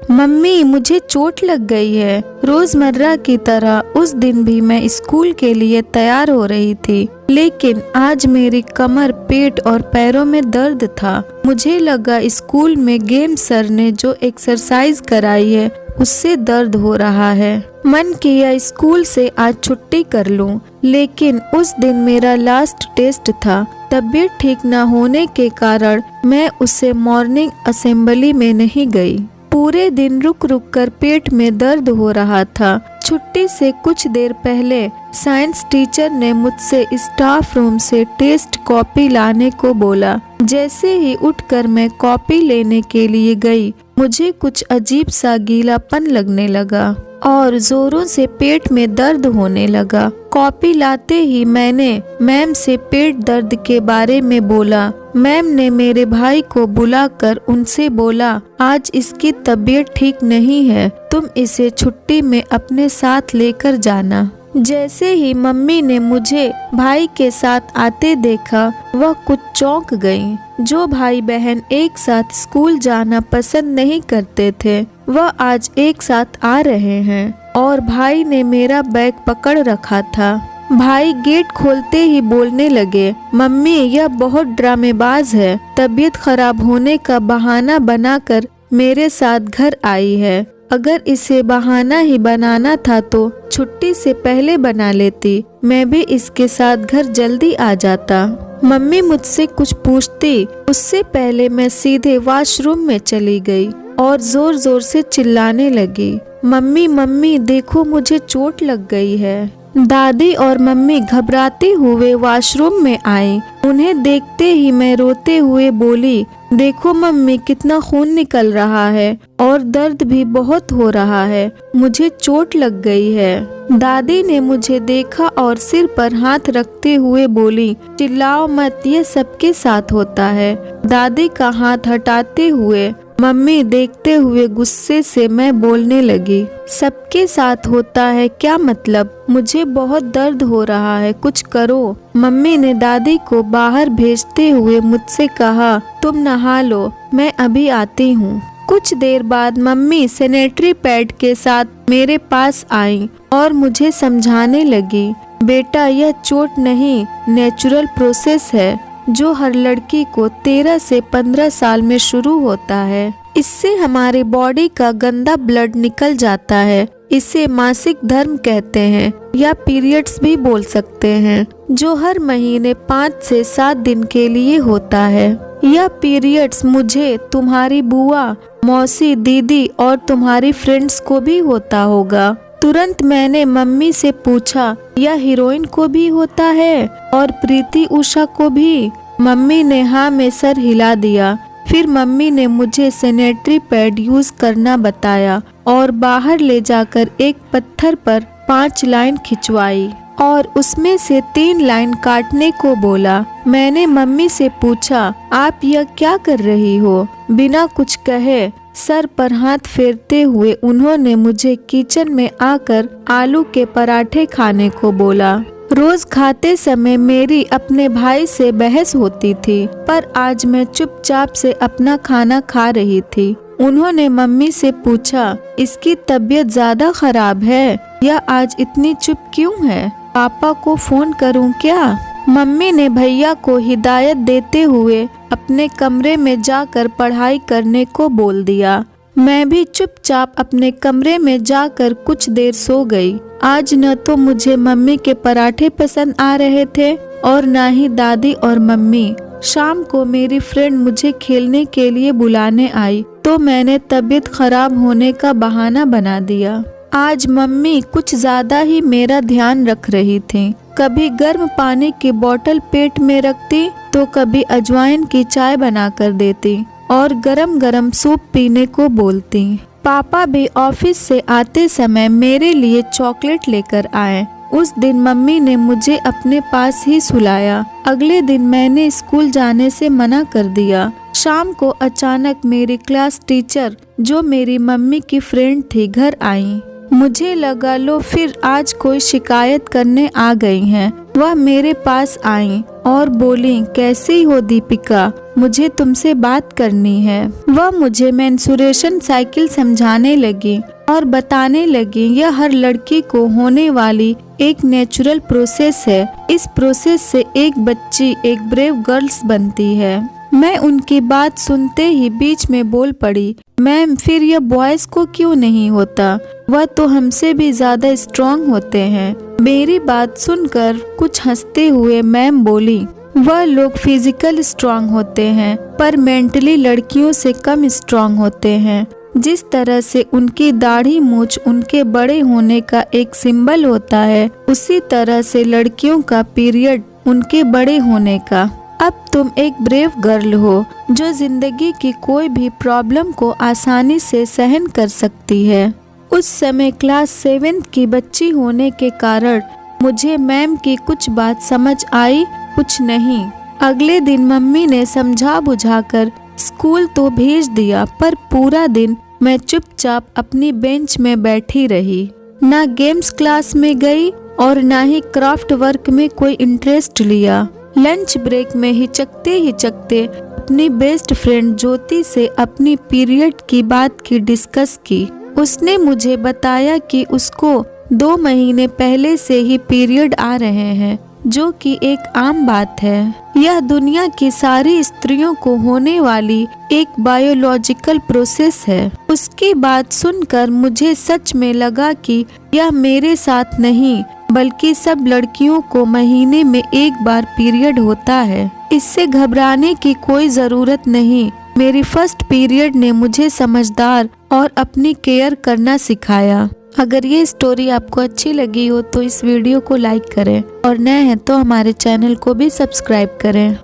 Mummy मुझे चोट लग गई है। रोजमर्रा की तरह उस दिन भी मैं स्कूल के लिए तैयार हो रही थी, लेकिन आज मेरी कमर, पेट और पैरों में दर्द था। मुझे लगा स्कूल में गेम सर ने जो एक्सरसाइज कराई है उससे दर्द हो रहा है। मन किया स्कूल से आज छुट्टी कर लूं, लेकिन उस दिन मेरा लास्ट टेस्ट था। तबीयत ठीक न होने के कारण मैं उससे मॉर्निंग असेंबली में नहीं गई। पूरे दिन रुक रुक कर पेट में दर्द हो रहा था। छुट्टी से कुछ देर पहले साइंस टीचर ने मुझसे स्टाफ रूम से टेस्ट कॉपी लाने को बोला। जैसे ही उठकर मैं कॉपी लेने के लिए गई, मुझे कुछ अजीब सा गीलापन लगने लगा और जोरों से पेट में दर्द होने लगा। कॉपी लाते ही मैंने मैम से पेट दर्द के बारे में बोला। मैम ने मेरे भाई को बुलाकर उनसे बोला, आज इसकी तबीयत ठीक नहीं है, तुम इसे छुट्टी में अपने साथ लेकर जाना। जैसे ही मम्मी ने मुझे भाई के साथ आते देखा, वह कुछ चौंक गईं। जो भाई बहन एक साथ स्कूल जाना पसंद नहीं करते थे, वह आज एक साथ आ रहे हैं और भाई ने मेरा बैग पकड़ रखा था। भाई गेट खोलते ही बोलने लगे, मम्मी यह बहुत ड्रामेबाज है, तबीयत खराब होने का बहाना बनाकर मेरे साथ घर आई है। अगर इसे बहाना ही बनाना था तो छुट्टी से पहले बना लेती, मैं भी इसके साथ घर जल्दी आ जाता। मम्मी मुझसे कुछ पूछती उससे पहले मैं सीधे वॉशरूम में चली गई और जोर जोर से चिल्लाने लगी, मम्मी मम्मी देखो मुझे चोट लग गई है। दादी और मम्मी घबराते हुए वॉशरूम में आई। उन्हें देखते ही मैं रोते हुए बोली, देखो मम्मी कितना खून निकल रहा है और दर्द भी बहुत हो रहा है, मुझे चोट लग गई है। दादी ने मुझे देखा और सिर पर हाथ रखते हुए बोली, चिल्लाओ मत, ये सबके साथ होता है। दादी का हाथ हटाते हुए मम्मी देखते हुए गुस्से से मैं बोलने लगी, सबके साथ होता है क्या मतलब, मुझे बहुत दर्द हो रहा है, कुछ करो। मम्मी ने दादी को बाहर भेजते हुए मुझसे कहा, तुम नहा लो, मैं अभी आती हूँ। कुछ देर बाद मम्मी सैनिटरी पैड के साथ मेरे पास आई और मुझे समझाने लगी, बेटा यह चोट नहीं, नेचुरल प्रोसेस है जो हर लड़की को 13 से 15 साल में शुरू होता है। इससे हमारे बॉडी का गंदा ब्लड निकल जाता है। इसे मासिक धर्म कहते हैं या पीरियड्स भी बोल सकते हैं, जो हर महीने 5 से 7 दिन के लिए होता है। यह पीरियड्स मुझे, तुम्हारी बुआ, मौसी, दीदी और तुम्हारी फ्रेंड्स को भी होता होगा। तुरंत मैंने मम्मी से पूछा, यह हीरोइन को भी होता है और प्रीति उषा को भी? मम्मी ने हाँ में सर हिला दिया। फिर मम्मी ने मुझे सैनिटरी पैड यूज करना बताया और बाहर ले जाकर एक पत्थर पर 5 लाइन खिंचवाई और उसमें से 3 लाइन काटने को बोला। मैंने मम्मी से पूछा, आप यह क्या कर रही हो? बिना कुछ कहे सर पर हाथ फेरते हुए उन्होंने मुझे किचन में आकर आलू के पराठे खाने को बोला। रोज खाते समय मेरी अपने भाई से बहस होती थी, पर आज मैं चुपचाप से अपना खाना खा रही थी। उन्होंने मम्मी से पूछा, इसकी तबीयत ज्यादा खराब है या आज इतनी चुप क्यों है? पापा को फोन करूं क्या? मम्मी ने भैया को हिदायत देते हुए अपने कमरे में जाकर पढ़ाई करने को बोल दिया। मैं भी चुपचाप अपने कमरे में जाकर कुछ देर सो गई। आज न तो मुझे मम्मी के पराठे पसंद आ रहे थे और न ही दादी और मम्मी। शाम को मेरी फ्रेंड मुझे खेलने के लिए बुलाने आई तो मैंने तबीयत खराब होने का बहाना बना दिया। आज मम्मी कुछ ज्यादा ही मेरा ध्यान रख रही थी। कभी गर्म पानी की बोतल पेट में रखती तो कभी अजवाइन की चाय बना कर देती और गरम गरम सूप पीने को बोलती। पापा भी ऑफिस से आते समय मेरे लिए चॉकलेट लेकर आए। उस दिन मम्मी ने मुझे अपने पास ही सुलाया। अगले दिन मैंने स्कूल जाने से मना कर दिया। शाम को अचानक मेरी क्लास टीचर, जो मेरी मम्मी की फ्रेंड थी, घर आई। मुझे लगा लो फिर आज कोई शिकायत करने आ गई हैं। वह मेरे पास आई और बोली, कैसी हो दीपिका, मुझे तुमसे बात करनी है। वह मुझे मेंस्ट्रुएशन साइकिल समझाने लगी और बताने लगी, यह हर लड़की को होने वाली एक नेचुरल प्रोसेस है। इस प्रोसेस से एक बच्ची एक ब्रेव गर्ल्स बनती है। मैं उनकी बात सुनते ही बीच में बोल पड़ी, मैम फिर यह बॉयज को क्यों नहीं होता, वह तो हमसे भी ज्यादा स्ट्रॉन्ग होते हैं। मेरी बात सुनकर कुछ हंसते हुए मैम बोली, वह लोग फिजिकल स्ट्रॉन्ग होते हैं पर मेंटली लड़कियों से कम स्ट्रॉन्ग होते हैं। जिस तरह से उनकी दाढ़ी मूंछ उनके बड़े होने का एक सिंबल होता है, उसी तरह से लड़कियों का पीरियड उनके बड़े होने का। अब तुम एक ब्रेव गर्ल हो जो जिंदगी की कोई भी प्रॉब्लम को आसानी से सहन कर सकती है। उस समय क्लास 7 की बच्ची होने के कारण मुझे मैम की कुछ बात समझ आई, कुछ नहीं। अगले दिन मम्मी ने समझा बुझाकर स्कूल तो भेज दिया, पर पूरा दिन मैं चुपचाप अपनी बेंच में बैठी रही। ना गेम्स क्लास में गई और ना ही क्राफ्ट वर्क में कोई इंटरेस्ट लिया। लंच ब्रेक में हिचकते अपनी बेस्ट फ्रेंड ज्योति से अपनी पीरियड की बात की डिस्कस की। उसने मुझे बताया कि उसको 2 महीने पहले से ही पीरियड आ रहे हैं, जो कि एक आम बात है। यह दुनिया की सारी स्त्रियों को होने वाली एक बायोलॉजिकल प्रोसेस है। उसकी बात सुनकर मुझे सच में लगा कि यह मेरे साथ नहीं बल्कि सब लड़कियों को महीने में एक बार पीरियड होता है। इससे घबराने की कोई जरूरत नहीं। मेरी फर्स्ट पीरियड ने मुझे समझदार और अपनी केयर करना सिखाया। अगर ये स्टोरी आपको अच्छी लगी हो तो इस वीडियो को लाइक करें और नए हैं तो हमारे चैनल को भी सब्सक्राइब करें।